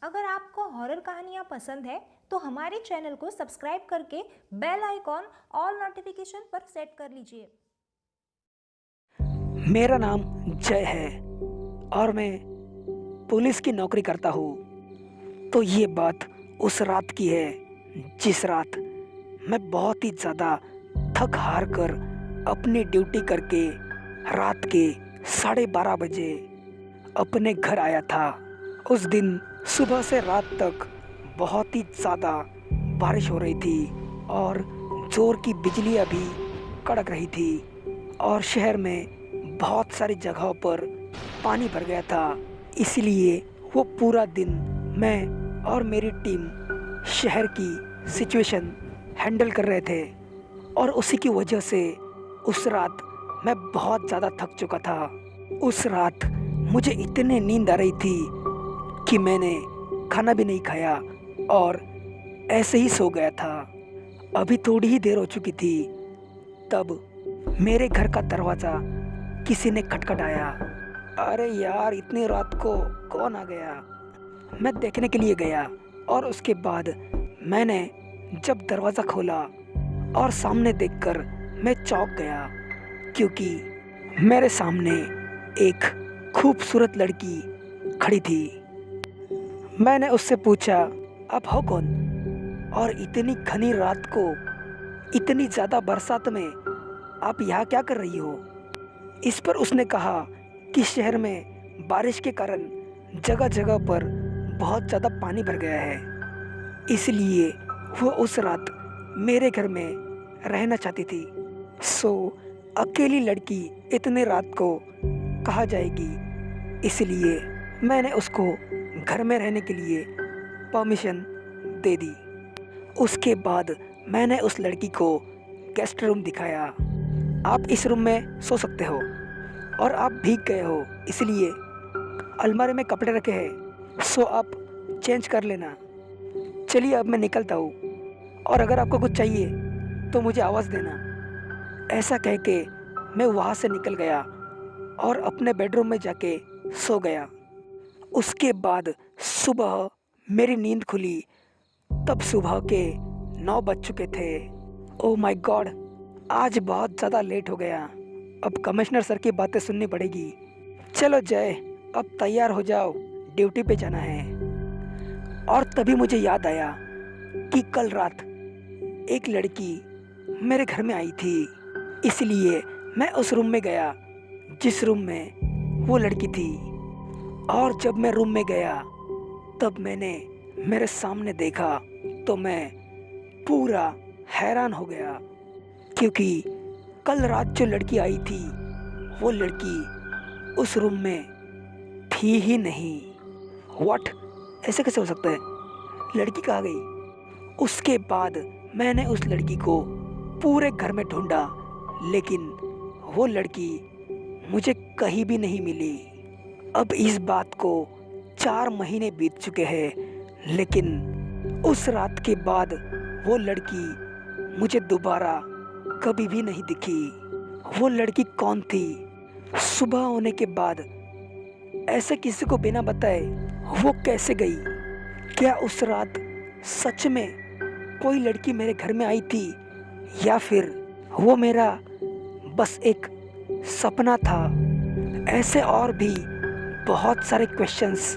अगर आपको हॉरर कहानियाँ पसंद है तो हमारे चैनल को सब्सक्राइब करके बेल आइकॉन ऑल नोटिफिकेशन पर सेट कर लीजिए। मेरा नाम जय है और मैं पुलिस की नौकरी करता हूँ। तो ये बात उस रात की है जिस रात मैं बहुत ही ज़्यादा थक हार कर अपनी ड्यूटी करके रात के 12:30 बजे अपने घर आया था। उस दिन सुबह से रात तक बहुत ही ज़्यादा बारिश हो रही थी और ज़ोर की बिजलियाँ भी कड़क रही थी और शहर में बहुत सारी जगहों पर पानी भर गया था। इसलिए वो पूरा दिन मैं और मेरी टीम शहर की सिचुएशन हैंडल कर रहे थे और उसी की वजह से उस रात मैं बहुत ज़्यादा थक चुका था। उस रात मुझे इतनी नींद आ रही थी कि मैंने खाना भी नहीं खाया और ऐसे ही सो गया था। अभी थोड़ी ही देर हो चुकी थी तब मेरे घर का दरवाज़ा किसी ने खटखटाया। अरे यार, इतनी रात को कौन आ गया? मैं देखने के लिए गया और उसके बाद मैंने जब दरवाज़ा खोला और सामने देखकर मैं चौंक गया क्योंकि मेरे सामने एक खूबसूरत लड़की खड़ी थी। मैंने उससे पूछा, आप हो कौन और इतनी घनी रात को इतनी ज़्यादा बरसात में आप यहाँ क्या कर रही हो? इस पर उसने कहा कि शहर में बारिश के कारण जगह जगह पर बहुत ज़्यादा पानी भर गया है, इसलिए वो उस रात मेरे घर में रहना चाहती थी। सो अकेली लड़की इतने रात को कहाँ जाएगी, इसलिए मैंने उसको घर में रहने के लिए परमिशन दे दी। उसके बाद मैंने उस लड़की को गेस्ट रूम दिखाया। आप इस रूम में सो सकते हो और आप भीग गए हो, इसलिए अलमारी में कपड़े रखे हैं, सो आप चेंज कर लेना। चलिए अब मैं निकलता हूँ और अगर आपको कुछ चाहिए तो मुझे आवाज़ देना। ऐसा कह के मैं वहाँ से निकल गया और अपने बेडरूम में जाके सो गया। उसके बाद सुबह मेरी नींद खुली तब सुबह के 9 बज चुके थे। ओह माय गॉड, आज बहुत ज़्यादा लेट हो गया। अब कमिश्नर सर की बातें सुननी पड़ेगी। चलो जय, अब तैयार हो जाओ, ड्यूटी पे जाना है। और तभी मुझे याद आया कि कल रात एक लड़की मेरे घर में आई थी, इसलिए मैं उस रूम में गया जिस रूम में वो लड़की थी। और जब मैं रूम में गया तब मैंने मेरे सामने देखा तो मैं पूरा हैरान हो गया क्योंकि कल रात जो लड़की आई थी वो लड़की उस रूम में थी ही नहीं। व्हाट, ऐसे कैसे हो सकता है? लड़की कहाँ गई? उसके बाद मैंने उस लड़की को पूरे घर में ढूंढा लेकिन वो लड़की मुझे कहीं भी नहीं मिली। अब इस बात को 4 महीने बीत चुके हैं लेकिन उस रात के बाद वो लड़की मुझे दोबारा कभी भी नहीं दिखी। वो लड़की कौन थी? सुबह होने के बाद ऐसे किसी को बिना बताए वो कैसे गई? क्या उस रात सच में कोई लड़की मेरे घर में आई थी या फिर वो मेरा बस एक सपना था? ऐसे और भी बहुत सारे क्वेश्चंस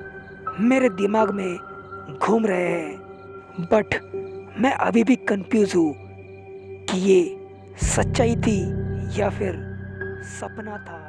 मेरे दिमाग में घूम रहे हैं बट मैं अभी भी कंफ्यूज हूँ कि ये सच्चाई थी या फिर सपना था।